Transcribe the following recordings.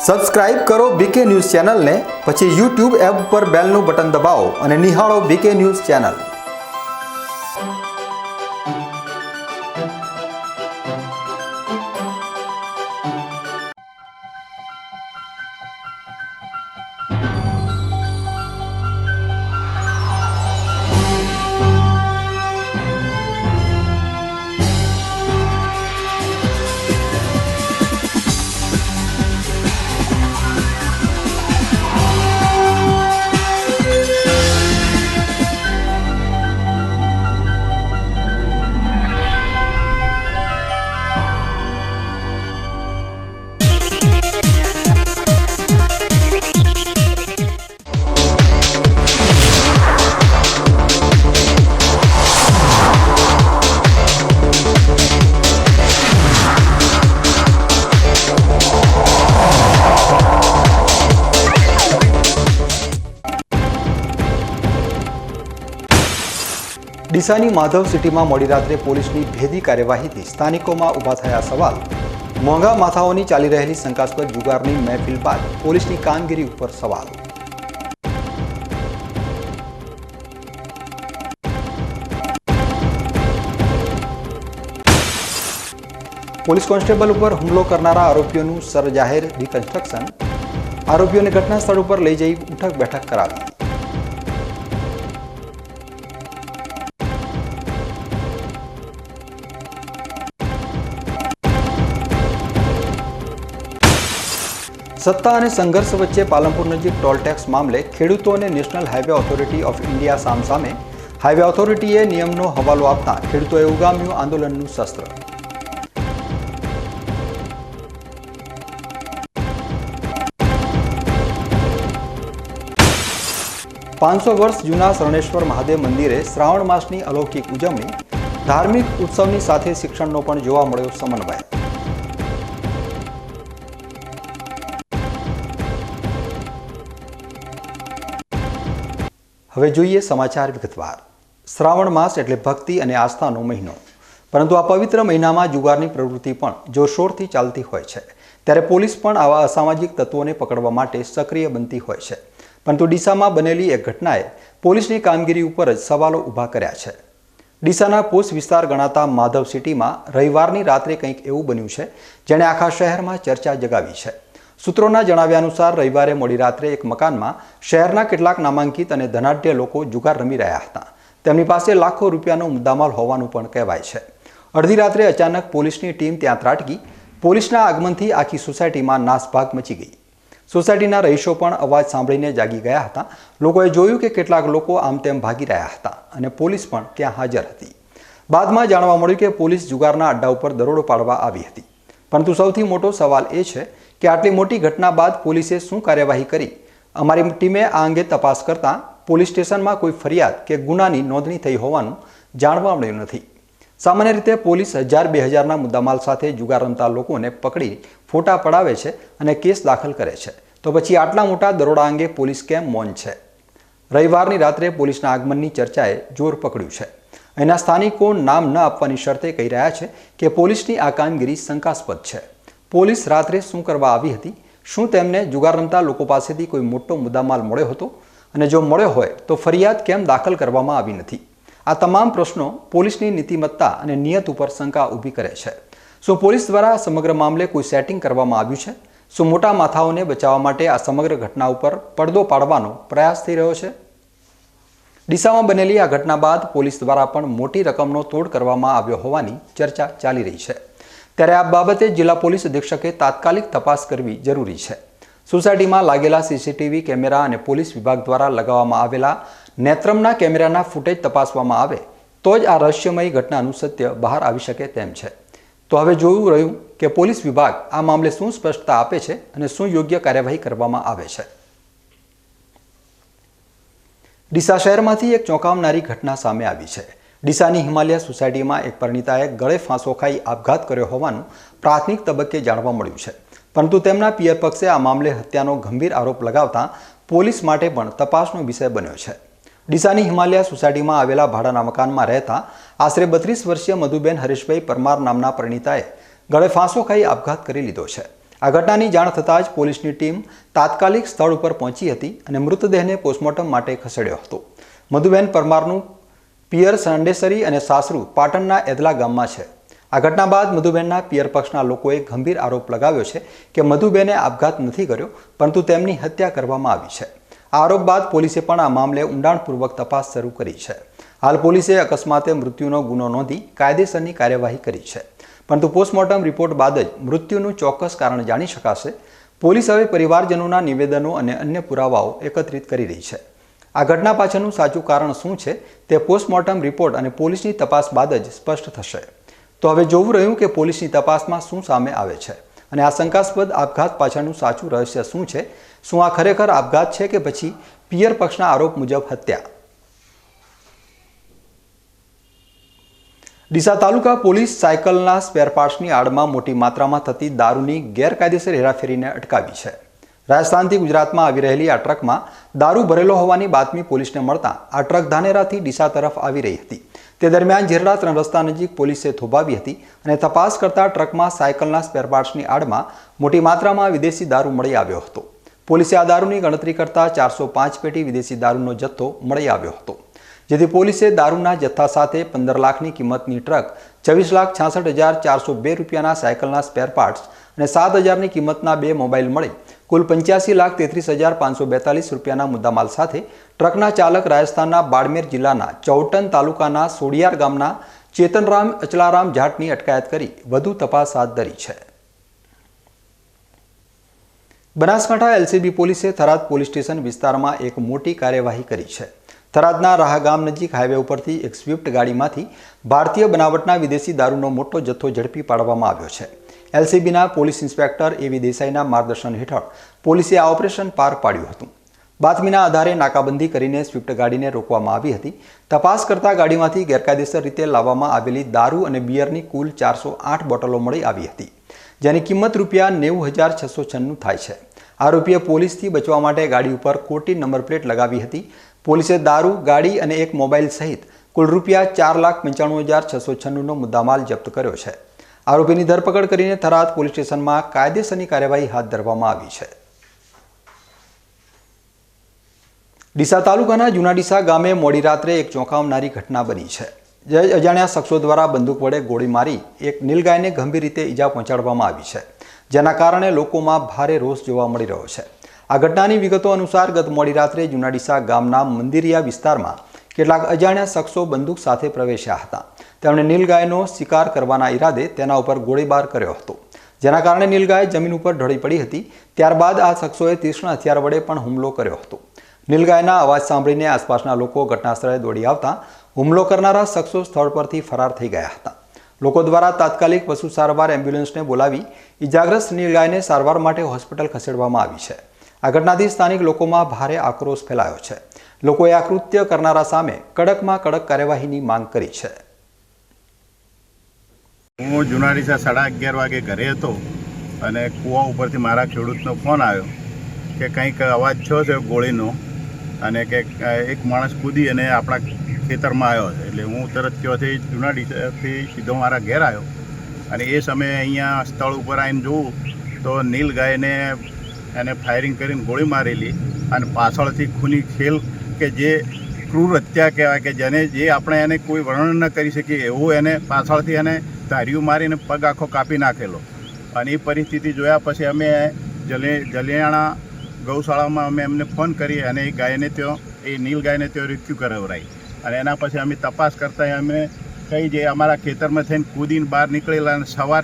Subscribe કરો બીકે news ચેનલને, પછી YouTube એપ પર બેલનું બટન દબાવો અને નિહાળો બીકે ન્યૂઝ ચેનલ। ડીસાની માધવ સિટીમાં મોડી રાત્રે પોલીસની ભેદી કાર્યવાહીથી સ્થાનિકોમાં ઊભા થયા સવાલ। મોંઘા માથાઓની ચાલી રહેલી શંકાસ્પદ જુગારની મહેફિલ બાદ પોલીસની કામગીરી ઉપર સવાલ। પોલીસ કોન્સ્ટેબલ ઉપર હુમલો કરનારા આરોપીઓનું સરજાહેર રિકન્સ્ટ્રક્શન। આરોપીઓને ઘટના સ્થળ ઉપર લઈ જઈ ઉઠક બેઠક કરાવી। સત્તા અને સંઘર્ષ વચ્ચે પાલનપુર નજીક ટોલ ટેક્સ મામલે ખેડૂતો અને national highway authority of India સામસામે। હાઈવે ઓથોરિટીએ નિયમનો હવાલો આપતા ખેડૂતોએ ઉગામ્યું આંદોલનનું શસ્ત્ર। પાંચસો વર્ષ જૂના શરણેશ્વર મહાદેવ મંદિરે શ્રાવણ માસની અલૌકિક ઉજવણી। ધાર્મિક ઉત્સવની સાથે શિક્ષણનો પણ જોવા મળ્યો સમન્વય। હવે જોઈએ સમાચાર વિગતવાર। શ્રાવણ માસ એટલે ભક્તિ અને આસ્થાનો મહિનો, પરંતુ આ પવિત્ર મહિનામાં જુગારની પ્રવૃત્તિ પણ જોરશોરથી ચાલતી હોય છે। ત્યારે પોલીસ પણ આવા અસામાજિક તત્વોને પકડવા માટે સક્રિય બનતી હોય છે। પરંતુ ડીસામાં બનેલી એક ઘટનાએ પોલીસની કામગીરી ઉપર જ સવાલો ઊભા કર્યા છે। ડીસાના પોસ્ટ વિસ્તાર ગણાતા માધવ સિટીમાં રવિવારની રાત્રે કંઈક એવું બન્યું છે જેણે આખા શહેરમાં ચર્ચા જગાવી છે। સૂત્રોના જણાવ્યા અનુસાર રવિવારે મોડી રાત્રે એક મકાનમાં શહેરના કેટલાક નામાંકિત અને ધનાઢ્ય લોકો જુગાર રમી રહ્યા હતા। તેમની પાસે લાખો રૂપિયાનો મુદ્દામાલ હોવાનું પણ કહેવાય છે। અડધી રાત્રે અચાનક પોલીસની ટીમ ત્યાં ત્રાટકી। પોલીસના આગમનથી આખી સોસાયટીમાં નાસભાગ મચી ગઈ। સોસાયટીના રહીશો પણ અવાજ સાંભળીને જાગી ગયા હતા। લોકોએ જોયું કે કેટલાક લોકો આમ તેમ ભાગી રહ્યા હતા અને પોલીસ પણ ત્યાં હાજર હતી। બાદમાં જાણવા મળ્યું કે પોલીસ જુગારના અડ્ડા ઉપર દરોડો પાડવા આવી હતી। પરંતુ સૌથી મોટો સવાલ એ છે કે આટલી મોટી ઘટના બાદ પોલીસે શું કાર્યવાહી કરી? અમારી ટીમે આ અંગે તપાસ કરતા પોલીસ સ્ટેશનમાં કોઈ ફરિયાદ કે ગુનાની નોંધણી થઈ હોવાનું જાણવા મળ્યું નથી। સામાન્ય રીતે પોલીસ 1000-2000ના મુદ્દામાલ સાથે જુગાર રમતા લોકોને પકડી ફોટા પડાવે છે અને કેસ દાખલ કરે છે, તો પછી આટલા મોટા દરોડા અંગે પોલીસ કેમ મૌન છે? રવિવારની રાત્રે પોલીસના આગમનની ચર્ચાએ જોર પકડ્યું છે। અહીંના સ્થાનિકો નામ ન આપવાની શરતે કહી રહ્યા છે કે પોલીસની આ કામગીરી શંકાસ્પદ છે। પોલીસ રાત્રે શું કરવા આવી હતી? શું તેમને જુગાર રમતા લોકો પાસેથી કોઈ મોટો મુદ્દામાલ મળ્યો હતો? અને જો મળ્યો હોય તો ફરિયાદ કેમ દાખલ કરવામાં આવી નથી? આ તમામ પ્રશ્નો પોલીસની નીતિમત્તા અને નિયત ઉપર શંકા ઊભી કરે છે। શું પોલીસ દ્વારા સમગ્ર મામલે કોઈ સેટિંગ કરવામાં આવ્યું છે? શું મોટા માથાઓને બચાવવા માટે આ સમગ્ર ઘટના ઉપર પડદો પાડવાનો પ્રયાસ થઈ રહ્યો છે? ડીસામાં બનેલી આ ઘટના બાદ પોલીસ દ્વારા પણ મોટી રકમનો તોડ કરવામાં આવ્યો હોવાની ચર્ચા ચાલી રહી છે। ત્યારે આ બાબતે જિલ્લા પોલીસ અધિક્ષકે તાત્કાલિક તપાસ કરવી જરૂરી છે। સોસાયટીમાં લાગેલા સીસીટીવી કેમેરા અને પોલીસ વિભાગ દ્વારા લગાવવામાં આવેલા નેત્રમના કેમેરાના ફૂટેજ તપાસવામાં આવે તો જ આ રહસ્યમય ઘટનાનું સત્ય બહાર આવી શકે તેમ છે। તો હવે જોવું રહ્યું કે પોલીસ વિભાગ આ મામલે શું સ્પષ્ટતા આપે છે અને શું યોગ્ય કાર્યવાહી કરવામાં આવે છે। ડીસા શહેરમાંથી એક ચોંકાવનારી ઘટના સામે આવી છે। ડીસાની હિમાલય સોસાયટીમાં એક પરિણીતાએ ગળે ફાંસો ખાઈ આપઘાત કર્યો હોવાનું પ્રાથમિક તબક્કે જાણવા મળ્યું છે, પરંતુ તેમના પિયર પક્ષે આ મામલે હત્યાનો ગંભીર આરોપ લગાવતા પોલીસ માટે પણ તપાસનો વિષય બન્યો છે। ડીસાની હિમાલય સોસાયટીમાં આવેલા ભાડાના મકાનમાં રહેતા આશરે 32 વર્ષીય મધુબેન હરીશભાઈ પરમાર નામના પરિણીતાએ ગળે ફાંસો ખાઈ આપઘાત કરી લીધો છે। આ ઘટનાની જાણ થતાં જ પોલીસની ટીમ તાત્કાલિક સ્થળ ઉપર પહોંચી હતી અને મૃતદેહને પોસ્ટમોર્ટમ માટે ખસેડ્યો હતો. મધુબેન પરમારનું પિયર સાંડેસરી અને સાસરું પાટણના એદલા ગામમાં છે. આ ઘટના બાદ મધુબેનના પિયર પક્ષના લોકોએ ગંભીર આરોપ લગાવ્યો છે કે મધુબેને આપઘાત નથી કર્યો, પરંતુ તેમની હત્યા કરવામાં આવી છે. આ આરોપ બાદ પોલીસે પણ આ મામલે ઊંડાણપૂર્વક તપાસ શરૂ કરી છે. હાલ પોલીસે અકસ્માતે મૃત્યુનો ગુનો નોંધી કાયદેસરની કાર્યવાહી કરી છે, પરંતુ પોસ્ટમોર્ટમ રિપોર્ટ બાદ જ મૃત્યુનું ચોક્કસ કારણ જાણી શકાશે. પોલીસ હવે પરિવારજનોના નિવેદનો અને અન્ય પુરાવાઓ એકત્રિત કરી રહી છે. આ ઘટના પાછળનું સાચું કારણ શું છે તે પોસ્ટમોર્ટમ રિપોર્ટ અને પોલીસની તપાસ બાદ જ સ્પષ્ટ થશે. તો હવે જોવું રહ્યું કે પોલીસની તપાસમાં શું સામે આવે છે અને આ શંકાસ્પદ આપઘાત પાછળનું સાચું રહસ્ય શું છે. શું આ ખરેખર આપઘાત છે કે પછી પિયર પક્ષના આરોપ મુજબ હત્યા? ડીસા તાલુકા પોલીસ સાયકલના સ્પેર પાર્ટ્સની આડમાં મોટી માત્રામાં થતી દારૂની ગેરકાયદેસર હેરાફેરીને અટકાવી છે. રાજસ્થાનથી ગુજરાતમાં આવી રહેલી આ ટ્રકમાં દારૂ ભરેલો હોવાની બાતમી પોલીસને મળતા આ ટ્રક ધાનેરાથી ડીસા તરફ આવી રહી હતી. તે દરમિયાન ઝેરડા 3 રસ્તા નજીક પોલીસે થોભાવી હતી અને તપાસ કરતા ટ્રકમાં સાયકલના સ્પેર પાર્ટ્સની આડમાં મોટી માત્રામાં વિદેશી દારૂ મળી આવ્યો હતો. પોલીસે આ દારૂની ગણતરી કરતા 405 પેટી વિદેશી દારૂનો જથ્થો મળી આવ્યો હતો, જેથી પોલીસે દારૂના જથ્થા સાથે 15 લાખની કિંમતની ટ્રક, 24,66,402 રૂપિયાના સાયકલના સ્પેર પાર્ટ્સ અને 7,000ની કિંમતના 2 મોબાઈલ મળી કુલ 85,33,542 રૂપિયાના મુદ્દામાલ સાથે ટ્રકના ચાલક રાજસ્થાનના બાડમેર જિલ્લાના ચૌટન તાલુકાના સોડિયાર ગામના ચેતનરામ અચલારામ જાટની અટકાયત કરી વધુ તપાસ હાથ ધરી છે. બનાસકાંઠા એલસીબી પોલીસે થરાદ પોલીસ સ્ટેશન વિસ્તારમાં એક મોટી કાર્યવાહી કરી છે. થરાદના રાહા ગામ નજીક હાઈવે ઉપરથી એક સ્વિફ્ટ ગાડીમાંથી ભારતીય બનાવટના વિદેશી દારૂનો મોટો જથ્થો ઝડપી પાડવામાં આવ્યો છે. એલસીબીના પોલીસ ઇન્સ્પેક્ટર એવી દેસાઈના માર્ગદર્શન હેઠળ પોલીસે આ ઓપરેશન પાર પાડ્યું હતું. બાતમીના આધારે નાકાબંધી કરીને સ્વિફ્ટ ગાડીને રોકવામાં આવી હતી. તપાસ કરતા ગાડીમાંથી ગેરકાયદેસર રીતે લાવવામાં આવેલી દારૂ અને બિયરની કુલ 408 બોટલો મળી આવી હતી, જેની કિંમત રૂપિયા 90,696 થાય છે. આરોપીએ પોલીસથી બચવા માટે ગાડી ઉપર ખોટી નંબર પ્લેટ લગાવી હતી. પોલીસે દારૂ, ગાડી અને એક મોબાઈલ સહિત કુલ રૂપિયા 4,95,696નો મુદ્દામાલ જપ્ત કર્યો છે. આરોપીની ધરપકડ કરીને થરાદ પોલીસ સ્ટેશનમાં કાયદેસરની કાર્યવાહી હાથ ધરવામાં આવી છે. ડીસા તાલુકાના જૂના ડીસા ગામે મોડી રાત્રે એક ચોંકાવનારી ઘટના બની છે. અજાણ્યા શખ્સો દ્વારા બંદૂક વડે ગોળી મારી એક નીલગાયને ગંભીર રીતે ઈજા પહોંચાડવામાં આવી છે, જેના કારણે લોકોમાં ભારે રોષ જોવા મળી રહ્યો છે. આ ઘટનાની વિગતો અનુસાર ગત મોડી રાત્રે જૂના ડીસા ગામના મંદિરિયા વિસ્તારમાં કેટલાક અજાણ્યા શખ્સો બંદૂક સાથે પ્રવેશ્યા હતા. તેમણે નીલગાયનો શિકાર કરવાના ઈરાદે તેના ઉપર ગોળીબાર કર્યો હતો, જેના કારણે નીલગાય જમીન ઉપર ઢળી પડી હતી. ત્યારબાદ આ શખ્સોએ તીક્ષ્ણ હથિયાર વડે પણ હુમલો કર્યો હતો. નીલગાયના અવાજ સાંભળીને આસપાસના લોકો ઘટનાસ્થળે દોડી આવતા હુમલો કરનારા શખ્સો સ્થળ પરથી ફરાર થઈ ગયા હતા. લોકો દ્વારા તાત્કાલિક પશુ સારવાર એમ્બ્યુલન્સને બોલાવી ઈજાગ્રસ્ત નીલગાયને સારવાર માટે હોસ્પિટલ ખસેડવામાં આવી છે. આ ઘટનાથી સ્થાનિક લોકોમાં ભારે આક્રોશ ફેલાયો છે. લોકોએ આ કૃત્ય કરનારા સામે કડકમાં કડક કાર્યવાહીની માંગ કરી છે. હું જૂના ડીસા 11:30 વાગે ઘરે હતો અને કૂવા ઉપરથી મારા ખેડૂતનો ફોન આવ્યો કે કંઈક અવાજ થયો છે ગોળીનો અને કે એક માણસ કૂદી અને આપણા ખેતરમાં આવ્યો છે. એટલે હું તરત ત્યાંથી જૂના ડીસાથી સીધો મારા ઘેર આવ્યો અને એ સમયે અહીંયા સ્થળ ઉપર આવીને જોઉં તો નીલગાયને એને ફાયરિંગ કરીને ગોળી મારેલી અને પાછળથી ખૂની ખેલ કે જે ક્રૂર હત્યા કહેવાય કે જેને જે આપણે એને કોઈ વર્ણન ન કરી શકીએ એવું એને પાછળથી એને ધાર્યું મારીને પગ આખો કાપી નાખેલો. અને એ પરિસ્થિતિ જોયા પછી અમે જલિયાણા ગૌશાળામાં અમે એમને ફોન કરી અને એ ગાયને ત્યાં એ નીલગાયને ત્યાં રેસ્ક્યુ કરાવરાઈ અને એના પછી અમે તપાસ કરતાં અમે કઈ જે અમારા ખેતરમાં થઈને કૂદીને બહાર નીકળેલા અને સવાર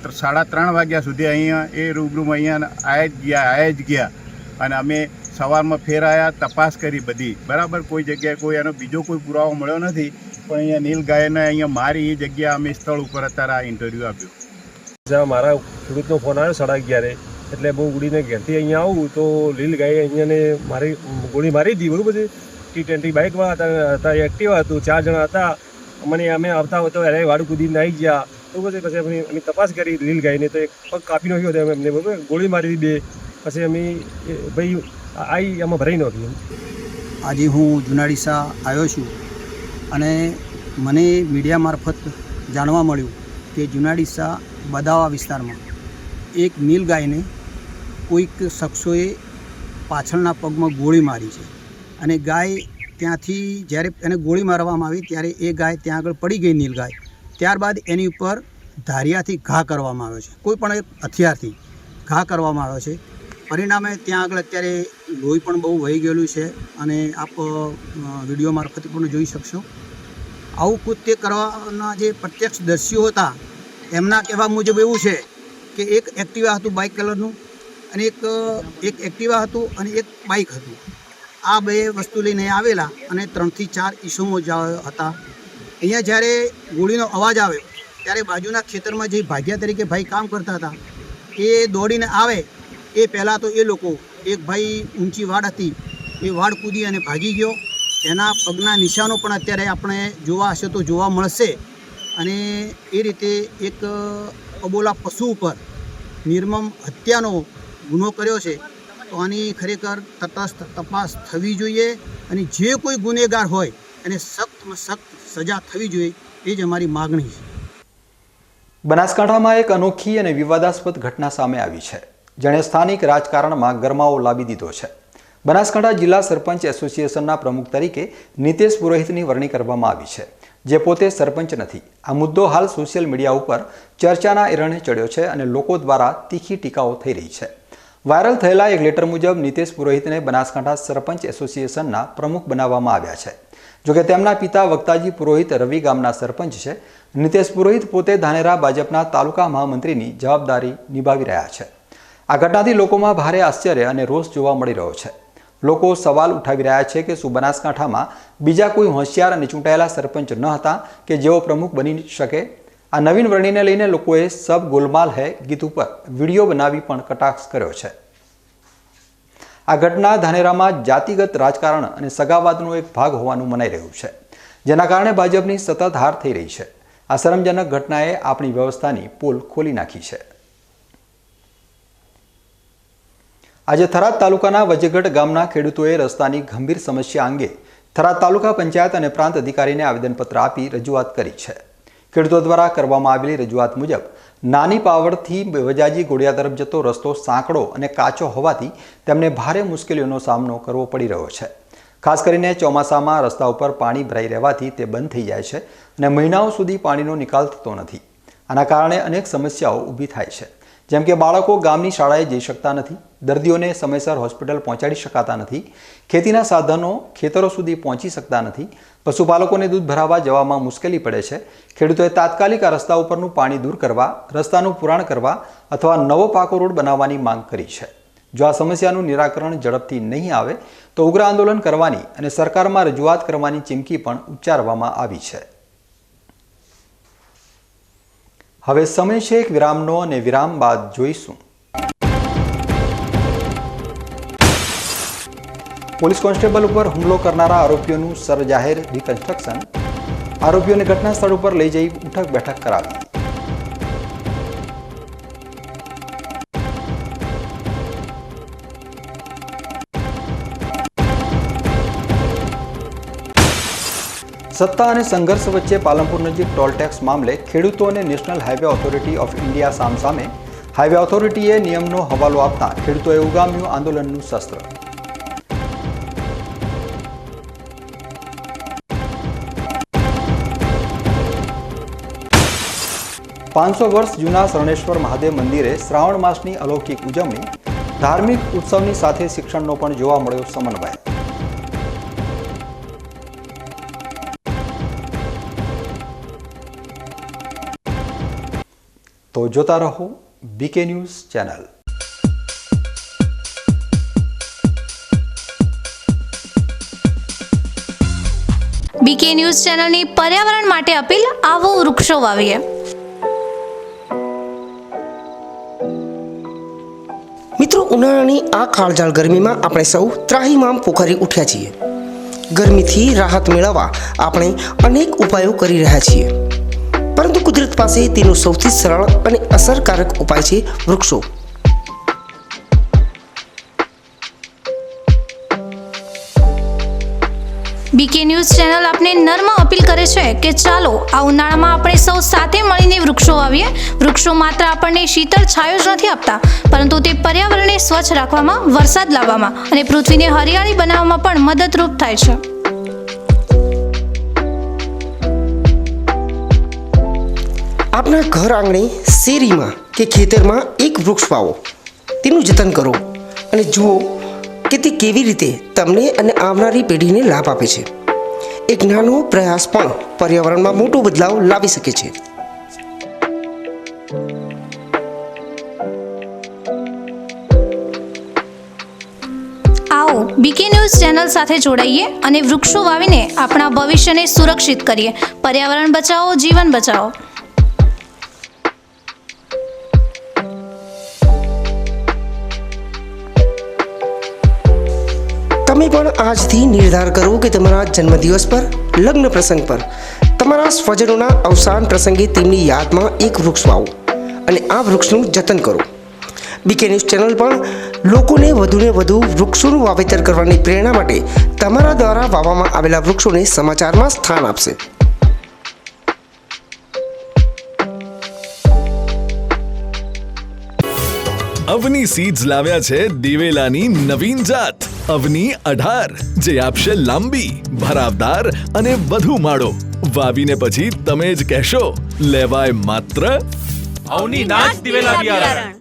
3:30 વાગ્યા સુધી અહીંયા એ રૂબરૂમાં અહીંયા આવ્યા જ ગયા અને અમે સવારમાં ફેર આવ્યા, તપાસ કરી બધી બરાબર. કોઈ જગ્યાએ કોઈ એનો બીજો કોઈ પુરાવો મળ્યો નથી, પણ અહીંયા નીલગાયને અહીંયા મારી એ જગ્યા અમે સ્થળ ઉપર અત્યારે આ ઇન્ટરવ્યૂ આપ્યું. મારા ખેડૂતનો ફોન આવ્યો 11:30 એટલે બહુ ઉડીને ઘેરથી અહીંયા આવું તો નીલગાયે અહીંયાને મારી ગોળી મારી હતી. બરાબર છે. T20 બાઇકમાં હતા, એક્ટિવા હતું, 4 જણા હતા. અમે આવતા હોય તો એને વાડું કૂદીને આવી ગયા. બરાબર છે. પછી અમે તપાસ કરી નીલગાયને તો એક પગ કાપી નાખ્યો હતો એમને. બરાબર, ગોળી મારી હતી 2. પછી અમે ભાઈ આવી એમાં ભરાઈ નાખી. આજે હું જૂના ડીસા આવ્યો છું અને મને મીડિયા મારફત જાણવા મળ્યું કે જૂના ડીસા બદાવા વિસ્તારમાં એક નીલગાયને કોઈક શખ્સોએ પાછળના પગમાં ગોળી મારી છે અને ગાય ત્યાંથી જ્યારે એને ગોળી મારવામાં આવી ત્યારે એ ગાય ત્યાં આગળ પડી ગઈ નીલગાય. ત્યારબાદ એની ઉપર ધારિયાથી ઘા કરવામાં આવ્યો છે, કોઈ પણ એક હથિયારથી ઘા કરવામાં આવ્યો છે. પરિણામે ત્યાં આગળ અત્યારે લોહી પણ બહુ વહી ગયેલું છે અને આપ વિડીયો મારફતે પણ જોઈ શકશો. આવું કૃત્ય કરવાના જે પ્રત્યક્ષદર્શીઓ હતા એમના કહેવા મુજબ એવું છે કે એક એક્ટિવા હતું બાઇક કલરનું અને એક એક્ટિવા હતું અને એક બાઇક હતું. આ બે વસ્તુ લઈને આવેલા અને 3 થી 4 ઈસમો હતા. અહીંયા જ્યારે ગોળીનો અવાજ આવ્યો ત્યારે બાજુના ખેતરમાં જે ભાગ્યા તરીકે ભાઈ કામ કરતા હતા એ દોડીને આવે એ પહેલાં તો એ લોકો એક ભાઈ ઊંચી વાડ હતી એ વાડ કૂદી અને ભાગી ગયો. એના પગના નિશાનો પણ અત્યારે આપણે જોવા હશે તો જોવા મળશે. અને એ રીતે એક અબોલા પશુ ઉપર નિર્મમ હત્યાનો ગુનો કર્યો છે. તો આની ખરેખર તટસ્થ તપાસ થવી જોઈએ અને જે કોઈ ગુનેગાર હોય એને સખ્તમાં સખ્ત સજા થવી જોઈએ એ જ અમારી માગણી છે. બનાસકાંઠામાં એક અનોખી અને વિવાદાસ્પદ ઘટના સામે આવી છે, જેણે સ્થાનિક રાજકારણમાં ગરમાવો લાવી દીધો છે. બનાસકાંઠા જિલ્લા સરપંચ એસોસિએશનના પ્રમુખ તરીકે નિતેશ પુરોહિતની વરણી કરવામાં આવી છે, જે પોતે સરપંચ નથી. આ મુદ્દો હાલ સોશિયલ મીડિયા ઉપર ચર્ચાના એરણે ચડ્યો છે અને લોકો દ્વારા તીખી ટીકાઓ થઈ રહી છે. વાયરલ થયેલા એક લેટર મુજબ નિતેશ પુરોહિતને બનાસકાંઠા સરપંચ એસોસિએશનના પ્રમુખ બનાવવામાં આવ્યા છે. જોકે તેમના પિતા વક્તાજી પુરોહિત રવિ ગામના સરપંચ છે. નિતેશ પુરોહિત પોતે ધાનેરા ભાજપના તાલુકા મહામંત્રીની જવાબદારી નિભાવી રહ્યા છે. આ ઘટનાથી લોકોમાં ભારે આશ્ચર્ય અને રોષ જોવા મળી રહ્યો છે. લોકો સવાલ ઉઠાવી રહ્યા છે કે શું બનાસકાંઠામાં બીજા કોઈ હોશિયાર અને ચૂંટાયેલા સરપંચ ન હતા કે જેઓ પ્રમુખ બની શકે? આ નવીન વરણીને લઈને લોકોએ સબ ગોલમાલ હૈ ગીત ઉપર વિડીયો બનાવી પણ કટાક્ષ કર્યો છે. આ ઘટના ધાનેરામાં જાતિગત રાજકારણ અને સગાવાદનો એક ભાગ હોવાનું મનાઈ રહ્યું છે, જેના કારણે ભાજપની સતત હાર થઈ રહી છે. આ શરમજનક ઘટનાએ આપણી વ્યવસ્થાની પોલ ખોલી નાખી છે. આજે થરાદ તાલુકાના વજેગઢ ગામના ખેડૂતોએ રસ્તાની ગંભીર સમસ્યા અંગે થરાદ તાલુકા પંચાયત અને પ્રાંત અધિકારીને આવેદનપત્ર આપી રજૂઆત કરી છે. ખેડૂતો દ્વારા કરવામાં આવેલી રજૂઆત મુજબ નાની પાવડથી વજાજી ગોળિયા તરફ જતો રસ્તો સાંકડો અને કાચો હોવાથી તેમને ભારે મુશ્કેલીઓનો સામનો કરવો પડી રહ્યો છે. ખાસ કરીને ચોમાસામાં રસ્તા ઉપર પાણી ભરાઈ રહેવાથી તે બંધ થઈ જાય છે અને મહિનાઓ સુધી પાણીનો નિકાલ થતો નથી. આના કારણે અનેક સમસ્યાઓ ઊભી થાય છે, જેમ કે બાળકો ગામની શાળાએ જઈ શકતા નથી, દર્દીઓને સમયસર હોસ્પિટલ પહોંચાડી શકાતા નથી, ખેતીના સાધનો ખેતરો સુધી પહોંચી શકતા નથી, પશુપાલકોને દૂધ ભરાવવા જવામાં મુશ્કેલી પડે છે. ખેડૂતોએ તાત્કાલિક આ રસ્તા ઉપરનું પાણી દૂર કરવા, રસ્તાનું પુરાણ કરવા અથવા નવો પાકો રોડ બનાવવાની માંગ કરી છે. જો આ સમસ્યાનું નિરાકરણ ઝડપથી નહીં આવે તો ઉગ્ર આંદોલન કરવાની અને સરકારમાં રજૂઆત કરવાની ચીમકી પણ ઉચ્ચારવામાં આવી છે. હવે સમય છે એક વિરામનો અને વિરામ બાદ જોઈશું પોલીસ કોન્સ્ટેબલ ઉપર હુમલો કરનારા આરોપીઓનું સરજાહેર રિકન્સ્ટ્રક્શન. આરોપીઓને ઘટના સ્થળ ઉપર લઈ જઈ ઉઠક બેઠક કરાવી. સત્તા અને સંઘર્ષ વચ્ચે પાલનપુર નજીક ટોલટેક્સ મામલે ખેડૂતો અને national highway authority of India સામસામે. હાઈવે ઓથોરિટીએ નિયમનો હવાલો આપતા ખેડૂતોએ ઉગામ્યું આંદોલનનું શસ્ત્ર. પાંચસો વર્ષ જૂના શરણેશ્વર મહાદેવ મંદિરે શ્રાવણ માસની અલૌકિક ઉજવણી. ધાર્મિક ઉત્સવની સાથે શિક્ષણનો પણ જોવા મળ્યો સમન્વય. તો જોતા રહો BK news channel. BK news ચેનલની પર્યાવરણ માટે અપીલ: આવો વૃક્ષો વાવીએ. મિત્રો, ઉનાળાની આ કાળઝાળ ગરમીમાં આપણે સૌ ત્રાહિમામ પોકારી ઉઠ્યા છીએ. ગરમીથી રાહત મેળવવા આપણે અનેક ઉપાયો કરી રહ્યા છીએ, પરંતુ કુદરત પાસે તેનો સૌથી સરળ અને અસરકારક ઉપાય છે વૃક્ષો. બીકે ન્યૂઝ ચેનલ આપને નર્મ અપીલ કરે છે કે ચાલો આ ઉનાળામાં આપણે સૌ સાથે મળીને વૃક્ષો વાવીએ. વૃક્ષો માત્ર આપણને શીતળ છાયો જ નથી આપતા, પરંતુ તે પર્યાવરણને સ્વચ્છ રાખવામાં, વરસાદ લાવવામાં અને પૃથ્વીને હરિયાળી બનાવવામાં પણ મદદરૂપ થાય છે. આપના ઘર આંગણે, શેરીમાં કે ખેતરમાં એક વૃક્ષ વાવો, તેનું જતન કરો અને જુઓ કે તે કેવી રીતે તમને અને આવનારી પેઢીને લાભ આપે છે. એક નાનો પ્રયાસ પણ પર્યાવરણમાં મોટો બદલાવ લાવી શકે છે. આવો બીકે ન્યૂઝ ચેનલ સાથે જોડાઈએ અને વૃક્ષો વાવીને આપણા ભવિષ્યને સુરક્ષિત કરીએ. પર્યાવરણ બચાવો, જીવન બચાવો. તમે પણ આજથી નિર્ધાર કરો કે તમારા જન્મદિવસ પર, લગ્ન પ્રસંગ પર, તમારા સ્વજનોના અવસાન પ્રસંગે તેમની યાદમાં એક વૃક્ષ વાવો અને આ વૃક્ષનું જતન કરો. બીકે ન્યૂઝ ચેનલ પણ લોકોને વધુને વધુ વૃક્ષોનું વાવેતર કરવાની પ્રેરણા માટે તમારા દ્વારા વાવવામાં આવેલા વૃક્ષોને સમાચારમાં સ્થાન આપશે. અવની સીડ્સ લાવ્યા છે દિવેલાની નવીન જાત અવની 18, જે આપશે લાંબી, ભરાવદાર અને વધુ માળો. વાવીને પછી તમે જ કહેશો, લેવાય માત્ર અવની નાચ દિવેલા બિયારણ.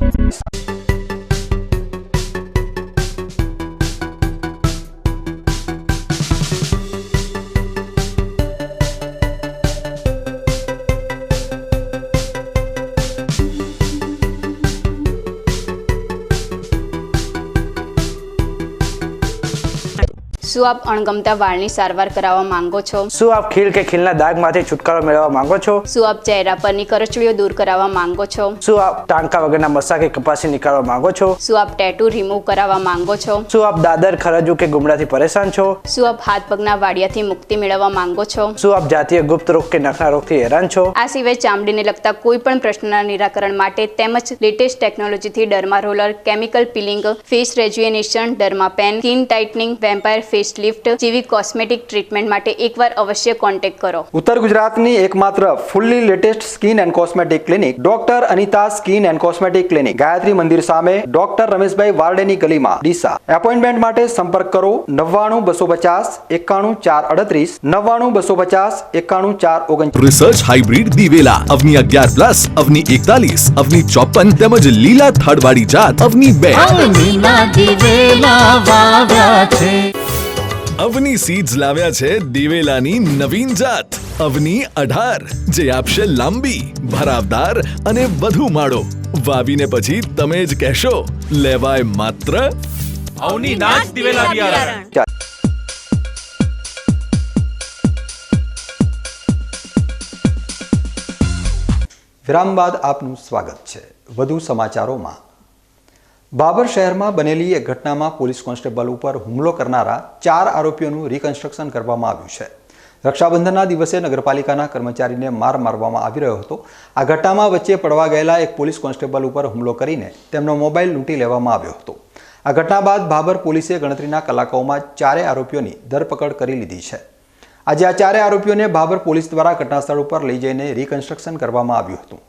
શું આપ અણગમતા વાળની સારવાર કરાવવા માંગો છો? શું આપ ખીલ કે ખીલના દાગમાંથી છુટકારો મેળવવા માંગો છો? શું આપ ચહેરા પરની કરચલીઓ દૂર કરાવવા માંગો છો? શું આપ ટાંકા વગરના મસા કે કપાસી નીકાળવા માંગો છો? શું આપ ટેટુ રિમૂવ કરાવવા માંગો છો? શું આપ દાદર, ખરજુ કે ગુમડાથી પરેશાન છો? શું આપ હાથ પગના વાડિયાથી મુક્તિ મેળવવા માંગો છો? શું આપ જાતીય ગુપ્ત રોગ કે નખના રોગથી હેરાન છો? આ સિવાય ચામડીને લગતા કોઈ પણ પ્રશ્નના નિરાકરણ માટે તેમજ લેટેસ્ટ ટેકનોલોજીથી derma roller, chemical peeling, face rejuvenation, derma pen, skin tightening, vampire face lift જેવી કોસ્મેટિક ટ્રીટમેન્ટ માટે એકવાર અવશ્ય કોન્ટેક્ટ કરો. ઉત્તર ગુજરાતની એકમાત્ર fully latest skin and cosmetic clinic doctor Anita skin and cosmetic clinic, Gayatri Mandir સામે, ડોક્ટર રમેશભાઈ વારડેની ગલીમાં, ડીસા. એપોઇન્ટમેન્ટ માટે સંપર્ક કરો 99 250 91 438, 99 250 91 439. રિસર્ચ હાઇબ્રિડ દિવેલા અવની 11+, અવની 41, અવની 54 તેમજ લીલા થડવાળી જાત અવની 2. અવની સીડ્સ લાવ્યા છે દિવેલાની નવીન જાત અવની 18, જે આપશે લાંબી, ભરાવદાર અને વધુ માળો. વાવીને પછી તમે જ કહેશો, લેવાય માત્ર અવની નાચ દિવેલા બિયારણ. વિરામ બાદ આપનું સ્વાગત છે. વધુ સમાચારોમાં. બાબર શહેરમાં બનેલી એક ઘટનામાં પોલીસ કોન્સ્ટેબલ ઉપર હુમલો કરનારા 4 આરોપીઓનું રિકન્સ્ટ્રક્શન કરવામાં આવ્યું છે. રક્ષાબંધનના દિવસે નગરપાલિકાના કર્મચારીને મારવામાં આવી રહ્યો હતો. આ ઘટનામાં વચ્ચે પડવા ગયેલા એક પોલીસ કોન્સ્ટેબલ ઉપર હુમલો કરીને તેમનો મોબાઈલ લૂંટી લેવામાં આવ્યો હતો. આ ઘટના બાદ બાબર પોલીસે ગણતરીના કલાકોમાં 4 આરોપીઓની ધરપકડ કરી લીધી છે. આજે આ 4 આરોપીઓને બાબર પોલીસ દ્વારા ઘટનાસ્થળ ઉપર લઈ જઈને રિકન્સ્ટ્રક્શન કરવામાં આવ્યું હતું.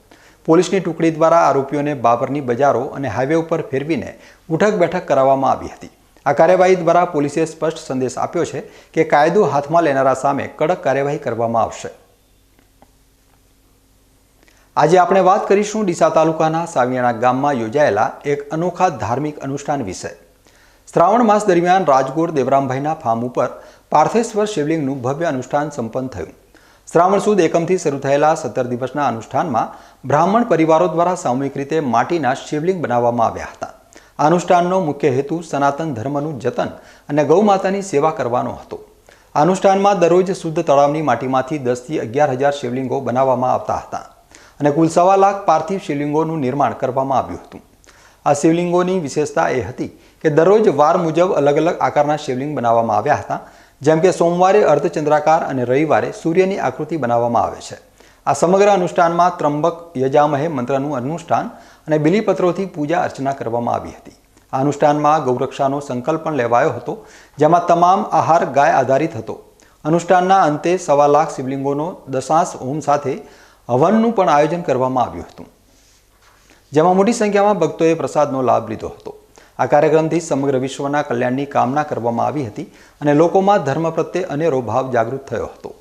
પોલીસની ટુકડી દ્વારા આરોપીઓને બાબરની બજારો અને હાઈવે ઉપર ફેરવીને ઉઠક બેઠક કરાવવામાં આવી હતી. આ કાર્યવાહી દ્વારા પોલીસે સ્પષ્ટ સંદેશ આપ્યો છે કે કાયદો હાથમાં લેનારા સામે કડક કાર્યવાહી કરવામાં આવશે. આજે આપણે વાત કરીશું ડીસા તાલુકાના સાવિયાણા ગામમાં યોજાયેલા એક અનોખા ધાર્મિક અનુષ્ઠાન વિશે. શ્રાવણ માસ દરમિયાન રાજગોર દેવરામભાઈના ફાર્મ ઉપર પાર્થેશ્વર શિવલિંગનું ભવ્ય અનુષ્ઠાન સંપન્ન થયું. શ્રાવણ સુદ એકમથી શરૂ થયેલા 17 દિવસના અનુષ્ઠાનમાં બ્રાહ્મણ પરિવારો દ્વારા સામૂહિક રીતે માટીના શિવલિંગ બનાવવામાં આવ્યા હતા. આ અનુષ્ઠાનનો મુખ્ય હેતુ સનાતન ધર્મનું જતન અને ગૌ માતાની સેવા કરવાનો હતો. આ અનુષ્ઠાનમાં દરરોજ શુદ્ધ તળાવની માટીમાંથી 10 થી 11,000 શિવલિંગો બનાવવામાં આવતા હતા અને કુલ 1.25 લાખ પાર્થિવ શિવલિંગોનું નિર્માણ કરવામાં આવ્યું હતું. આ શિવલિંગોની વિશેષતા એ હતી કે દરરોજ વાર મુજબ અલગ અલગ આકારના શિવલિંગ બનાવવામાં આવ્યા હતા. જેમ કે સોમવારે અર્ધચંદ્રાકાર અને રવિવારે સૂર્યની આકૃતિ બનાવવામાં આવે છે. આ સમગ્ર અનુષ્ઠાનમાં ત્રંબક યજામહે મંત્રનું અનુષ્ઠાન અને બિલીપત્રોથી પૂજા અર્ચના કરવામાં આવી હતી. આ અનુષ્ઠાનમાં ગૌરક્ષાનો સંકલ્પ પણ લેવાયો હતો, જેમાં તમામ આહાર ગાય આધારિત હતો. અનુષ્ઠાનના અંતે 1.25 લાખ શિવલિંગોનો દશાંશ હોમ સાથે હવનનું પણ આયોજન કરવામાં આવ્યું હતું, જેમાં મોટી સંખ્યામાં ભક્તોએ પ્રસાદનો લાભ લીધો હતો. આ કાર્યક્રમથી સમગ્ર વિશ્વના કલ્યાણની કામના કરવામાં આવી હતી અને લોકોમાં ધર્મ પ્રત્યે અનેરો ભાવ જાગૃત થયો હતો.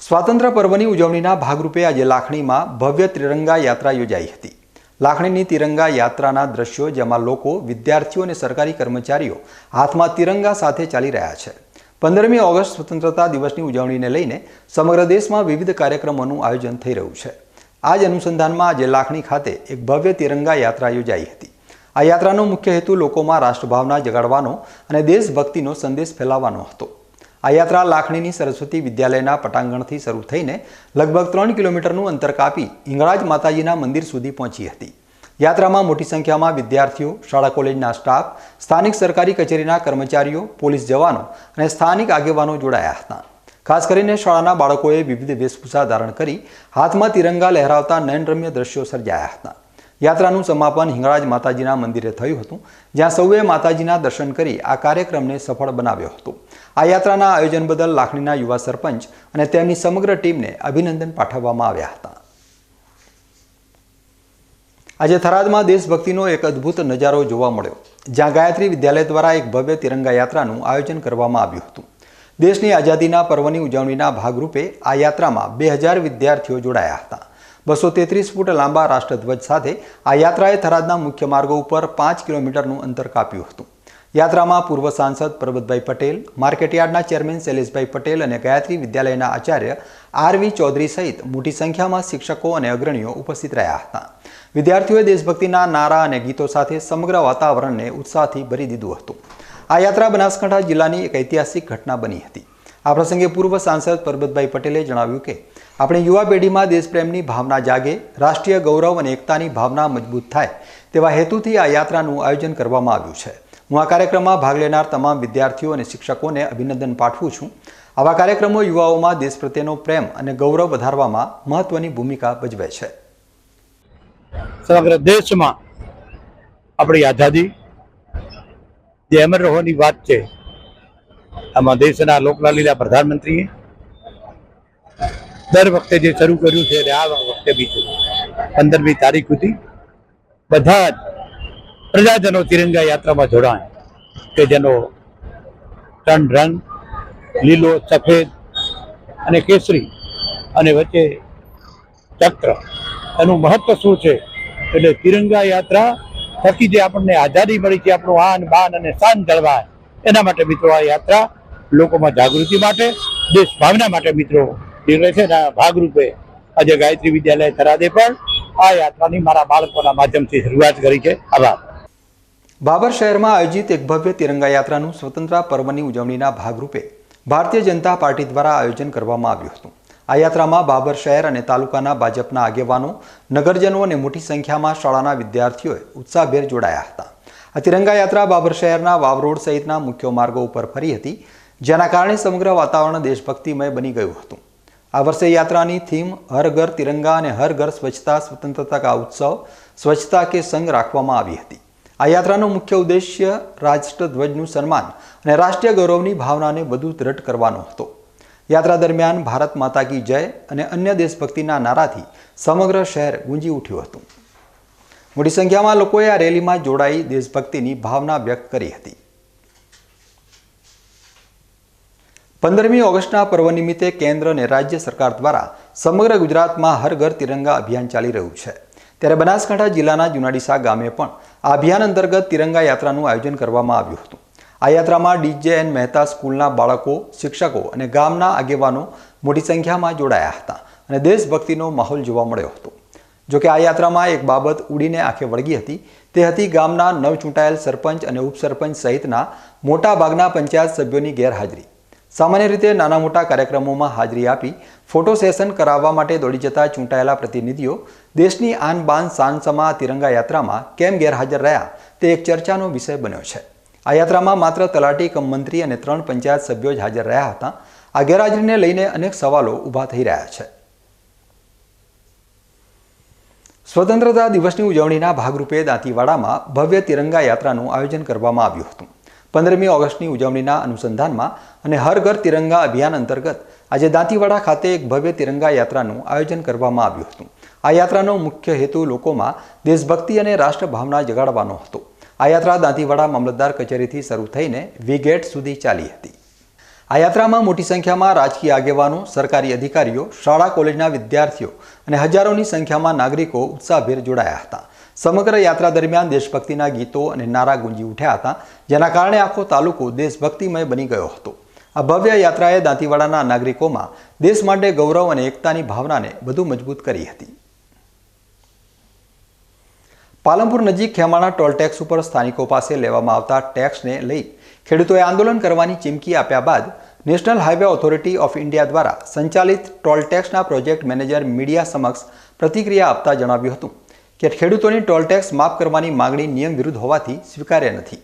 સ્વાતંત્ર્ય પર્વની ઉજવણીના ભાગરૂપે આજે લાખણીમાં ભવ્ય ત્રિરંગા યાત્રા યોજાઈ હતી. લાખણીની તિરંગા યાત્રાના દ્રશ્યો, જેમાં લોકો, વિદ્યાર્થીઓ અને સરકારી કર્મચારીઓ હાથમાં તિરંગા સાથે ચાલી રહ્યા છે. 15મી ઓગસ્ટ સ્વતંત્રતા દિવસની ઉજવણીને લઈને સમગ્ર દેશમાં વિવિધ કાર્યક્રમોનું આયોજન થઈ રહ્યું છે. આ જ અનુસંધાનમાં આજે લાખણી ખાતે એક ભવ્ય તિરંગા યાત્રા યોજાઈ હતી. આ યાત્રાનો મુખ્ય હેતુ લોકોમાં રાષ્ટ્રભાવના જગાડવાનો અને દેશભક્તિનો સંદેશ ફેલાવવાનો હતો. આ યાત્રા લાખણીની સરસ્વતી વિદ્યાલયના પટાંગણથી શરૂ થઈને લગભગ 3 કિલોમીટરનું અંતર કાપી હિંગળાજ માતાજીના મંદિર સુધી પહોંચી હતી. યાત્રામાં મોટી સંખ્યામાં વિદ્યાર્થીઓ, શાળા કોલેજના સ્ટાફ, સ્થાનિક સરકારી કચેરીના કર્મચારીઓ, પોલીસ જવાનો અને સ્થાનિક આગેવાનો જોડાયા હતા. ખાસ કરીને શાળાના બાળકોએ વિવિધ વેશભૂષા ધારણ કરી હાથમાં તિરંગા લહેરાવતા નયનરમ્ય દ્રશ્યો સર્જાયા હતા. યાત્રાનું સમાપન હિંગળાજ માતાજીના મંદિરે થયું હતું, જ્યાં સૌએ માતાજીના દર્શન કરી આ કાર્યક્રમને સફળ બનાવ્યો હતો. આ યાત્રાના આયોજન બદલ લાખણીના યુવા સરપંચ અને તેમની સમગ્ર ટીમને અભિનંદન પાઠવવામાં આવ્યા હતા. આજે થરાદમાં દેશભક્તિનો એક અદ્ભુત નજારો જોવા મળ્યો, જ્યાં ગાયત્રી વિદ્યાલય દ્વારા એક ભવ્ય તિરંગા યાત્રાનું આયોજન કરવામાં આવ્યું હતું. દેશની આઝાદીના પર્વની ઉજવણીના ભાગરૂપે આ યાત્રામાં 2000 વિદ્યાર્થીઓ જોડાયા હતા. 233 ફૂટ લાંબા રાષ્ટ્રધ્વજ સાથે આ યાત્રાએ થરાદના મુખ્ય માર્ગો ઉપર 5 કિલોમીટરનું અંતર કાપ્યું હતું. યાત્રામાં પૂર્વ સાંસદ પરબતભાઈ પટેલ, માર્કેટયાર્ડના ચેરમેન શૈલેષભાઈ પટેલ અને ગાયત્રી વિદ્યાલયના આચાર્ય આર.વી. ચૌધરી સહિત મોટી સંખ્યામાં શિક્ષકો અને અગ્રણીઓ ઉપસ્થિત રહ્યા હતા. વિદ્યાર્થીઓએ દેશભક્તિના નારા અને ગીતો સાથે સમગ્ર વાતાવરણને ઉત્સાહથી ભરી દીધું હતું. આ યાત્રા બનાસકાંઠા જિલ્લાની એક ઐતિહાસિક ઘટના બની હતી. આ પ્રસંગે પૂર્વ સાંસદ પરબતભાઈ પટેલે જણાવ્યું કે આપણી યુવા પેઢીમાં દેશપ્રેમની ભાવના જાગે, રાષ્ટ્રીય ગૌરવ અને એકતાની ભાવના મજબૂત થાય તેવા હેતુથી આ યાત્રાનું આયોજન કરવામાં આવ્યું છે. હું આ કાર્યક્રમમાં ભાગ લેનાર તમામ વિદ્યાર્થીઓ અને શિક્ષકોને અભિનંદન પાઠવું છું. આવા કાર્યક્રમો યુવાઓમાં દેશ પ્રત્યેનો પ્રેમ અને ગૌરવ વધારવામાં મહત્વની ભૂમિકા ભજવે છે. સમગ્ર દેશમાં આપણી આઝાદી જે અમર રહેવાની વાત છે, આમાં દેશના લોકલાલીલા પ્રધાનમંત્રીએ દર વખતે જે શરૂ કર્યું છે અને આ વખતે બીજું 15મી તારીખ સુધી બધા જ પ્રજાજનો તિરંગા યાત્રામાં જોડાય, કે જેનો રંગ લીલો, સફેદ અને કેસરી અને વચ્ચે ચક્ર, એનું મહત્વ શું છે? એટલે તિરંગા યાત્રા થકી જે આપણને આઝાદી મળી છે, આપણું આન બાન અને શાન જળવાય, એના માટે મિત્રો આ યાત્રા લોકોમાં જાગૃતિ માટે, દેશ ભાવના માટે મિત્રો નીકળે છે. એના ભાગરૂપે આજે ગાયત્રી વિદ્યાલય થરાદે પણ આ યાત્રાની મારા બાળકોના માધ્યમથી શરૂઆત કરી છે. આભાર. બાબર શહેરમાં આયોજિત એક ભવ્ય તિરંગા યાત્રાનું સ્વતંત્રતા પર્વની ઉજવણીના ભાગરૂપે ભારતીય જનતા પાર્ટી દ્વારા આયોજન કરવામાં આવ્યું હતું. આ યાત્રામાં બાબર શહેર અને તાલુકાના ભાજપના આગેવાનો, નગરજનો અને મોટી સંખ્યામાં શાળાના વિદ્યાર્થીઓએ ઉત્સાહભેર જોડાયા હતા. આ તિરંગા યાત્રા બાબર શહેરના વાવ રોડ સહિતના મુખ્ય માર્ગો ઉપર ફરી હતી, જેના કારણે સમગ્ર વાતાવરણ દેશભક્તિમય બની ગયું હતું. આ વર્ષે યાત્રાની થીમ હર ઘર તિરંગા અને હર ઘર સ્વચ્છતા સ્વતંત્રતા કા ઉત્સવ, સ્વચ્છતા કે સંગ રાખવામાં આવી હતી. આ યાત્રાનો મુખ્ય ઉદ્દેશ્ય રાષ્ટ્રધ્વજનું સન્માન અને રાષ્ટ્રીય ગૌરવની ભાવનાને વધુ દ્રઢ કરવાનો હતો. યાત્રા દરમિયાન ભારત માતા કી જય અને અન્ય દેશભક્તિના નારાથી સમગ્ર શહેર ગુંજી ઉઠ્યું હતું. મોટી સંખ્યામાં લોકોએ આ રેલીમાં જોડાઈ દેશભક્તિની ભાવના વ્યક્ત કરી હતી. 15મી ઓગસ્ટના પર્વ નિમિત્તે કેન્દ્ર અને રાજ્ય સરકાર દ્વારા સમગ્ર ગુજરાતમાં હર ઘર તિરંગા અભિયાન ચાલી રહ્યું છે. ત્યારે બનાસકાંઠા જિલ્લાના જુનાડીસા ગામે પણ આ અભિયાન અંતર્ગત તિરંગા યાત્રાનું આયોજન કરવામાં આવ્યું હતું. આ યાત્રામાં ડી.જે.એન. મહેતા સ્કૂલના બાળકો, શિક્ષકો અને ગામના આગેવાનો મોટી સંખ્યામાં જોડાયા હતા અને દેશભક્તિનો માહોલ જોવા મળ્યો હતો. જોકે આ યાત્રામાં એક બાબત ઉડીને આંખે વળગી હતી, તે હતી ગામના નવચૂંટાયેલ સરપંચ અને ઉપસરપંચ સહિતના મોટા ભાગના પંચાયત સભ્યોની ગેરહાજરી. સામાન્ય રીતે નાના મોટા કાર્યક્રમોમાં હાજરી આપી ફોટો સેશન કરાવવા માટે દોડી જતા ચૂંટાયેલા પ્રતિનિધિઓ દેશની આન બાન શાન સમા તિરંગા યાત્રામાં કેમ ગેરહાજર રહ્યા તે એક ચર્ચાનો વિષય બન્યો છે. આ યાત્રામાં માત્ર તલાટી કમ મંત્રી અને 3 પંચાયત સભ્યો જ હાજર રહ્યા હતા. આ ગેરહાજરીને લઈને અનેક સવાલો ઊભા થઈ રહ્યા છે. સ્વતંત્રતા દિવસની ઉજવણીના ભાગરૂપે દાંતીવાડામાં ભવ્ય તિરંગા યાત્રાનું આયોજન કરવામાં આવ્યું હતું. 15મી ઓગસ્ટની ઉજવણીના અનુસંધાનમાં અને હર ઘર તિરંગા અભિયાન અંતર્ગત આજે દાંતીવાડા ખાતે એક ભવ્ય તિરંગા યાત્રાનું આયોજન કરવામાં આવ્યું હતું. આ યાત્રાનો મુખ્ય હેતુ લોકોમાં દેશભક્તિ અને રાષ્ટ્રભાવના જગાડવાનો હતો. આ યાત્રા દાંતીવાડા મામલતદાર કચેરીથી શરૂ થઈને વી ગેટ સુધી ચાલી હતી. આ યાત્રામાં મોટી સંખ્યામાં રાજકીય આગેવાનો, સરકારી અધિકારીઓ, શાળા કોલેજના વિદ્યાર્થીઓ અને હજારોની સંખ્યામાં નાગરિકો ઉત્સાહભેર જોડાયા હતા. સમગ્ર યાત્રા દરમિયાન દેશભક્તિના ગીતો અને નારા ગુંજી ઉઠ્યા હતા, જેના કારણે આખો તાલુકો દેશભક્તિમય બની ગયો હતો. આ ભવ્ય યાત્રાએ દાંતીવાડાના નાગરિકોમાં દેશ માટે ગૌરવ અને એકતાની ભાવનાને વધુ મજબૂત કરી હતી. પાલનપુર નજીક ખેમાણા ટોલ ટેક્સ ઉપર સ્થાનિકો પાસે લેવામાં આવતા ટેક્સને લઈ ખેડૂતોએ આંદોલન કરવાની ચીમકી આપ્યા બાદ national highway authority of India દ્વારા સંચાલિત ટોલ ટેક્સના પ્રોજેક્ટ મેનેજર મીડિયા સમક્ષ પ્રતિક્રિયા આપતા જણાવ્યું હતું કે ખેડૂતોની ટોલ ટેક્સ માફ કરવાની માંગણી નિયમ વિરુદ્ધ હોવાથી સ્વીકાર્ય નથી.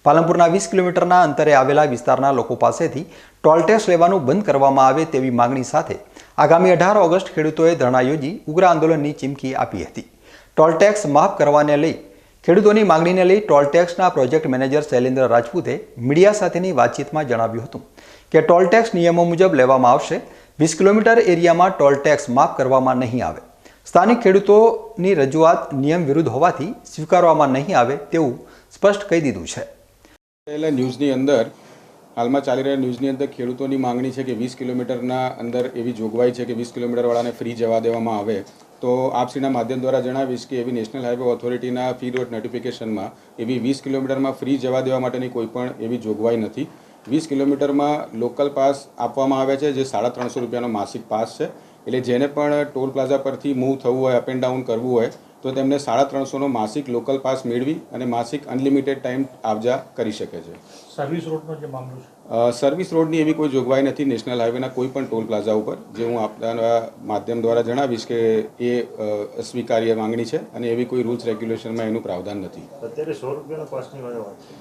પાલનપુરના 20 કિલોમીટરના અંતરે આવેલા વિસ્તારના લોકો પાસેથી ટોલ ટેક્સ લેવાનું બંધ કરવામાં આવે તેવી માંગણી સાથે આગામી 18 ઓગસ્ટ ખેડૂતોએ ધરણા યોજી ઉગ્ર આંદોલનની ચીમકી આપી હતી. ટોલ ટેક્સ માફ કરવાને લઈ ખેડૂતોની માંગણીને લઈ ટોલ ટેક્સના પ્રોજેક્ટ મેનેજર શૈલેન્દ્ર રાજપૂતે મીડિયા સાથેની વાતચીતમાં જણાવ્યું હતું કે ટોલ ટેક્સ નિયમો મુજબ લેવામાં આવશે. 20 કિલોમીટર એરિયામાં ટોલ ટેક્સ માફ કરવામાં નહીં આવે. સ્થાનિક ખેડૂતોની રજૂઆત નિયમ વિરુદ્ધ હોવાથી સ્વીકારવામાં નહીં આવે તેવું સ્પષ્ટ કહી દીધું છે. ન્યૂઝની અંદર હાલમાં ચાલી રહેલા ન્યૂઝની અંદર ખેડૂતોની માંગણી છે કે 20 કિલોમીટરના અંદર એવી જોગવાઈ છે કે 20 કિલોમીટરવાળાને ફ્રી જવા દેવામાં આવે. તો આપશ્રીના માધ્યમ દ્વારા જણાવીશ કે એવી નેશનલ હાઈવે ઓથોરિટીના ફી રોડ નોટિફિકેશનમાં એવી 20 કિલોમીટરમાં ફ્રી જવા દેવા માટેની કોઈ પણ એવી જોગવાઈ નથી. 20 કિલોમીટરમાં લોકલ પાસ આપવામાં આવે છે, જે 350 રૂપિયાનો માસિક પાસ છે. એટલે જેને પણ ટોલ પ્લાઝા પરથી મૂવ થવું હોય, અપ એન્ડ ડાઉન કરવું હોય તો તેમને 350નો માસિક લોકલ પાસ મેળવી અને માસિક અનલિમિટેડ ટાઈમ આવજા કરી શકે છે. સર્વિસ રોડનો જે મામલો છે, સર્વિસ રોડની એવી કોઈ જોગવાઈ નથી નેશનલ હાઈવેના કોઈ પણ ટોલ પ્લાઝા ઉપર, જે હું આપના માધ્યમ દ્વારા જણાવીશ કે એ સ્વીકાર્ય માંગણી છે અને એવી કોઈ રૂલ્સ રેગ્યુલેશનમાં એનું પ્રાવધાન નથી. અત્યારે 100 રૂપિયાના પાસની વાત છે.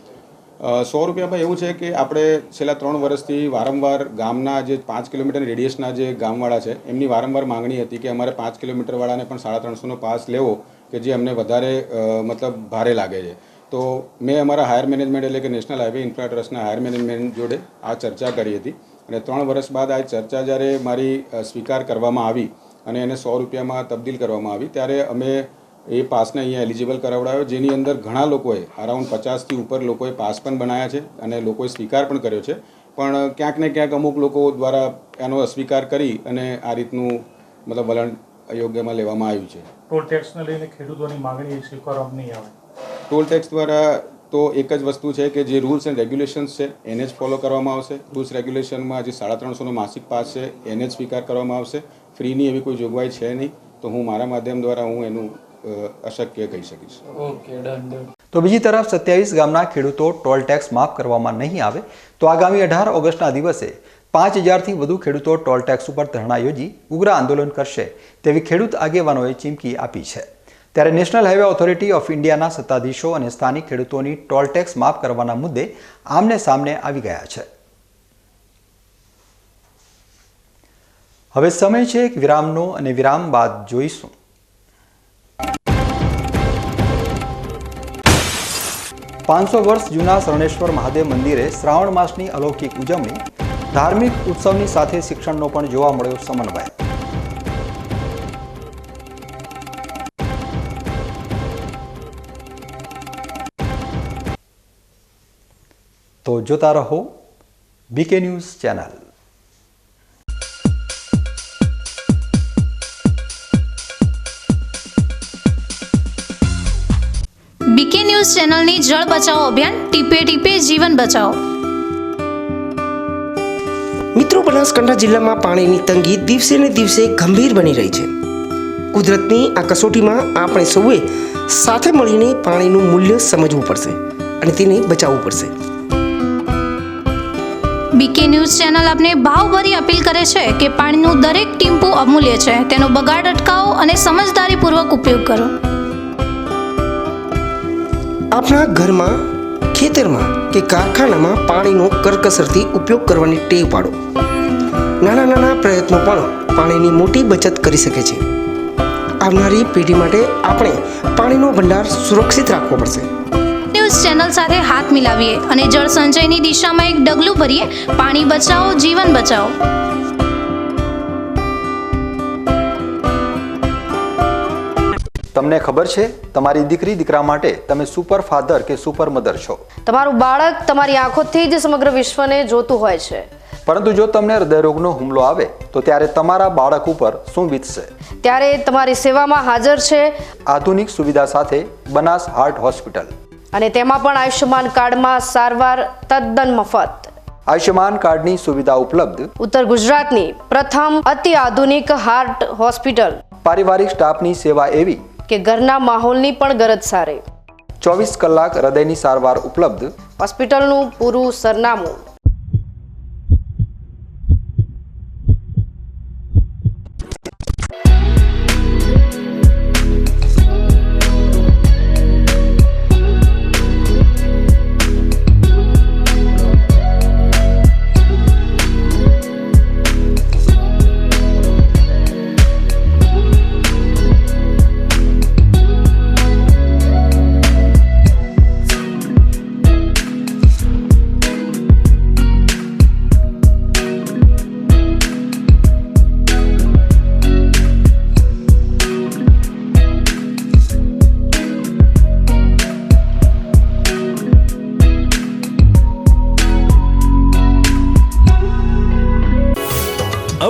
100 રૂપિયામાં એવું છે કે આપણે છેલ્લા 3 વર્ષથી વારંવાર ગામના જે 5 કિલોમીટર રેડિયસના જે ગામવાળા છે એમની વારંવાર માંગણી હતી કે અમારે 5 કિલોમીટરવાળાને પણ 350નો પાસ લેવો, કે જે અમને વધારે મતલબ ભારે લાગે છે. તો મેં અમારા હાયર મેનેજમેન્ટ એટલે કે નેશનલ હાઈવે ઇન્ફ્રા ટ્રસ્ટના હાયર મેનેજમેન્ટ જોડે આ ચર્ચા કરી હતી અને 3 વર્ષ બાદ આ ચર્ચા જ્યારે મારી સ્વીકાર કરવામાં આવી અને એને 100 રૂપિયામાં તબદીલ કરવામાં આવી, ત્યારે અમે એ પાસને અહીંયા એલિજિબલ કરાવડાયો, જેની અંદર ઘણા લોકોએ અરાઉન્ડ 50થી ઉપર લોકોએ પાસ પણ બનાવ્યા છે અને લોકોએ સ્વીકાર પણ કર્યો છે. પણ ક્યાંક ને ક્યાંક અમુક લોકો દ્વારા એનો અસ્વીકાર કરી અને આ રીતનું મતલબ વલણ અયોગ્યમાં લેવામાં આવ્યું છે. ટોલ ટેક્સને લઈને ખેડૂતોની માંગણી સ્વીકારવામાં નહીં આવે. ટોલ ટેક્સ દ્વારા તો એક જ વસ્તુ છે કે જે રૂલ્સ એન્ડ રેગ્યુલેશન્સ છે એને જ ફોલો કરવામાં આવશે. રૂલ્સ રેગ્યુલેશનમાં જે 350નો માસિક પાસ છે એને જ સ્વીકાર કરવામાં આવશે. ફ્રીની એવી કોઈ જોગવાઈ છે નહીં. તો હું મારા માધ્યમ દ્વારા હું એનું અશક્ય કહી શકીશ. Okay, done. તો બીજી તરફ 27 ગામના ખેડૂતો ટોલ ટેક્સ માફ કરવામાં નહીં આવે તો આગામી 18 ઓગસ્ટના દિવસે 5000થી વધુ ખેડૂતો ટોલ ટેક્સ ઉપર ધરણા યોજી ઉગ્ર આંદોલન કરશે તેવી ખેડૂત આગેવાનોએ ચીમકી આપી છે. ત્યારે નેશનલ હાઈવે ઓથોરિટી ઓફ ઇન્ડિયાના સત્તાધીશો અને સ્થાનિક ખેડૂતોની ટોલ ટેક્સ માફ કરવાના મુદ્દે આમને સામને આવી ગયા છે. હવે સમય છે એક વિરામનો અને વિરામ બાદ જોઈશું. પાંચસો વર્ષ જૂના શરણેશ્વર મહાદેવ મંદિરે શ્રાવણ માસની અલૌકિક ઉજવણી, ધાર્મિક ઉત્સવની સાથે શિક્ષણનો પણ જોવા મળ્યો સમન્વય. તો જોતા રહો BK news channel. BK news ચેનલની જળ બચાવો અભિયાન ટીપે ટીપે જીવન બચાવો. મિત્રો, બનાસકાંઠા જિલ્લામાં પાણીની તંગી દિવસે ને દિવસે ગંભીર બની રહી છે. કુદરતની આ કસોટીમાં આપણે સૌએ સાથે મળીને પાણીનું મૂલ્ય સમજવું પડશે અને તેને બચાવવું પડશે. બીકે ન્યૂઝ ચેનલ આપને ભાવભરી અપીલ કરે છે કે પાણીનું દરેક ટીમ્પું અમૂલ્ય છે. તેનો બગાડ અટકાવો અને સમજદારીપૂર્વક ઉપયોગ કરો. આપણા ઘરમાં, ખેતરમાં કે કારખાનામાં પાણીનો કરકસરથી ઉપયોગ કરવાની ટેવ પાડો. નાના નાના પ્રયત્નો પણ પાણીની મોટી બચત કરી શકે છે. આવનારી પેઢી માટે આપણે પાણીનો ભંડાર સુરક્ષિત રાખવો પડશે. ન્યૂઝ ચેનલ સાથે હાથ મિલાવીએ અને જળ સંચયની દિશામાં એક ડગલું ભરીએ. પાણી બચાવો, જીવન બચાવો. તમને ખબર છે તમારી દીકરી દીકરા માટે તમે સુપર ફાધર કે સુપર મધર છો. તમારું બાળક તમારી આંખોથી જ સમગ્ર વિશ્વને જોતું હોય છે. પરંતુ જો તમને હૃદયરોગનો હુમલો આવે તો ત્યારે તમારા બાળક ઉપર શું વીતશે? ત્યારે તમારી સેવામાં હાજર છે આધુનિક સુવિધા સાથે બનાસ હાર્ટ હોસ્પિટલ, અને તેમાં પણ આયુષ્યમાન કાર્ડમાં સારવાર તદ્દન મફત. આયુષ્યમાન કાર્ડની સુવિધા ઉપલબ્ધ. ઉત્તર ગુજરાતની પ્રથમ અતિ આધુનિક હાર્ટ હોસ્પિટલ. પારિવારિક સ્ટાફની સેવા એવી કે ઘરના માહોલની પણ ગરજ સારે. 24 કલાક હૃદયની સારવાર ઉપલબ્ધ. હોસ્પિટલનું પૂરું સરનામું.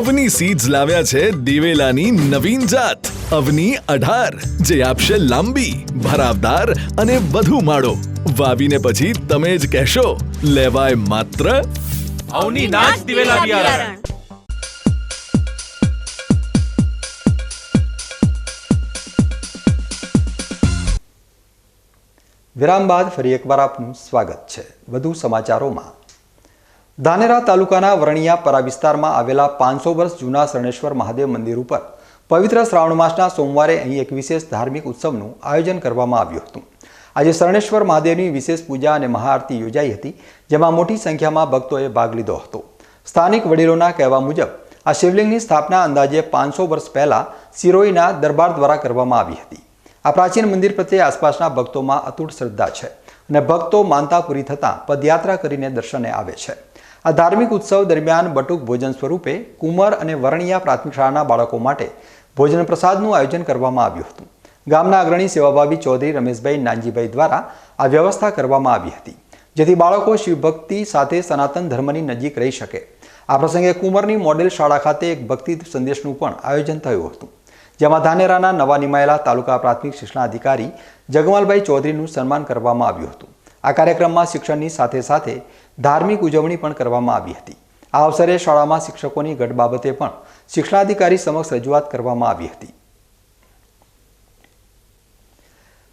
અવની સીડ્સ લાવ્યા છે દિવેલાની નવીન જાત અવની 18, જે આપશે લાંબી, ભરાવદાર અને વધુ માળો. વાવીને પછી તમે જ કહેશો, લેવાય માત્ર અવની નાચ દિવેલા બિયારણ. વિરામ બાદ ફરી એકવાર આપનું સ્વાગત છે. વધુ સમાચારોમાં. ધાનેરા તાલુકાના વરણિયા પરા વિસ્તારમાં આવેલા 500 વર્ષ જૂના શરણેશ્વર મહાદેવ મંદિર ઉપર પવિત્ર શ્રાવણ માસના સોમવારે અહીં એક વિશેષ ધાર્મિક ઉત્સવનું આયોજન કરવામાં આવ્યું હતું. આજે શરણેશ્વર મહાદેવની વિશેષ પૂજા અને મહાઆરતી યોજાઈ હતી, જેમાં મોટી સંખ્યામાં ભક્તોએ ભાગ લીધો હતો. સ્થાનિક વડીલોના કહેવા મુજબ આ શિવલિંગની સ્થાપના અંદાજે 500 વર્ષ પહેલા સિરોઈના દરબાર દ્વારા કરવામાં આવી હતી. આ પ્રાચીન મંદિર પ્રત્યે આસપાસના ભક્તોમાં અતૂટ શ્રદ્ધા છે અને ભક્તો માનતા પૂરી થતાં પદયાત્રા કરીને દર્શને આવે છે. આ ધાર્મિક ઉત્સવ દરમિયાન બટુક ભોજન સ્વરૂપે કુંવર અને વરણિયા પ્રાથમિક શાળાના બાળકો માટે ભોજન પ્રસાદનું આયોજન કરવામાં આવ્યું હતું. ગામના અગ્રણી સેવાભાવી ચૌધરી રમેશભાઈ નાનજીભાઈ દ્વારા આ વ્યવસ્થા કરવામાં આવી હતી, જેથી બાળકો શિવભક્તિ સાથે સનાતન ધર્મની નજીક રહી શકે. આ પ્રસંગે કુંવરની મોડેલ શાળા ખાતે એક ભક્તિ સંદેશનું પણ આયોજન થયું હતું, જેમાં ધાનેરાના નવા નિમાયેલા તાલુકા પ્રાથમિક શિક્ષણાધિકારી જગમાલભાઈ ચૌધરીનું સન્માન કરવામાં આવ્યું હતું. આ કાર્યક્રમમાં શિક્ષણની સાથે સાથે ધાર્મિક ઉજવણી પણ કરવામાં આવી હતી. આ અવસરે શાળામાં શિક્ષકોની ઘટ બાબતે પણ શિક્ષણાધિકારી સમક્ષ રજૂઆત કરવામાં આવી હતી.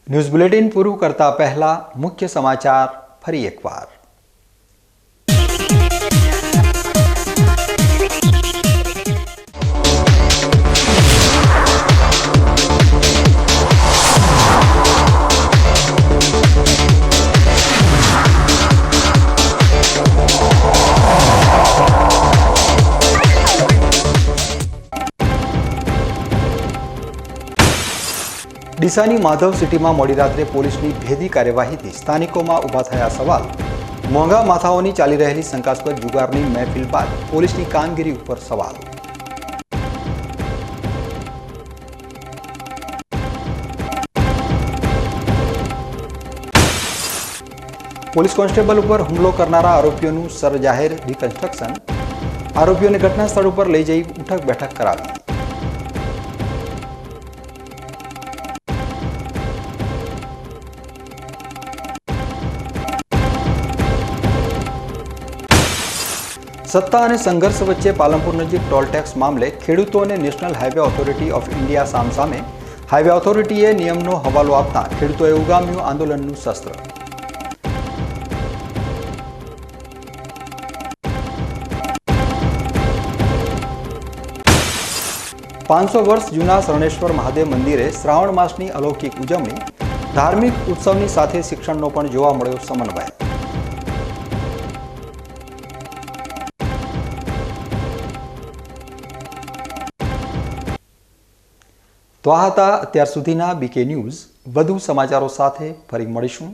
ન્યૂઝ બુલેટિન પૂરું કરતા પહેલા મુખ્ય સમાચાર ફરી એકવાર. ડીસાની માધવ સિટીમાં મોડી રાત્રે પોલીસની ભેદી કાર્યવાહીથી સ્થાનિકોમાં ઊભા થયા સવાલ. મોંઘા માથાઓની ચાલી રહેલી શંકાસ્પદ જુગારની મહેફિલ બાદ પોલીસની કામગીરી ઉપર સવાલ. પોલીસ કોન્સ્ટેબલ ઉપર હુમલો કરનારા આરોપીઓનું સરજાહેર રિકન્સ્ટ્રક્શન. આરોપીઓને ઘટના સ્થળ ઉપર લઈ જઈ ઉઠક બેઠક કરાવી. સત્તા અને સંઘર્ષ વચ્ચે પાલનપુર નજીક ટોલટેક્સ મામલે ખેડૂતો અને national highway authority of India સામસામે. હાઈવે ઓથોરિટીએ નિયમનો હવાલો આપતા ખેડૂતોએ ઉગામ્યું આંદોલનનું શસ્ત્ર. પાંચસો વર્ષ જૂના શરણેશ્વર મહાદેવ મંદિરે શ્રાવણ માસની અલૌકિક ઉજવણી. ધાર્મિક ઉત્સવની સાથે શિક્ષણનો પણ જોવા મળ્યો સમન્વય. તો આ હતા અત્યાર સુધીના બીકે ન્યૂઝ. વધુ સમાચારો સાથે ફરી મળીશું.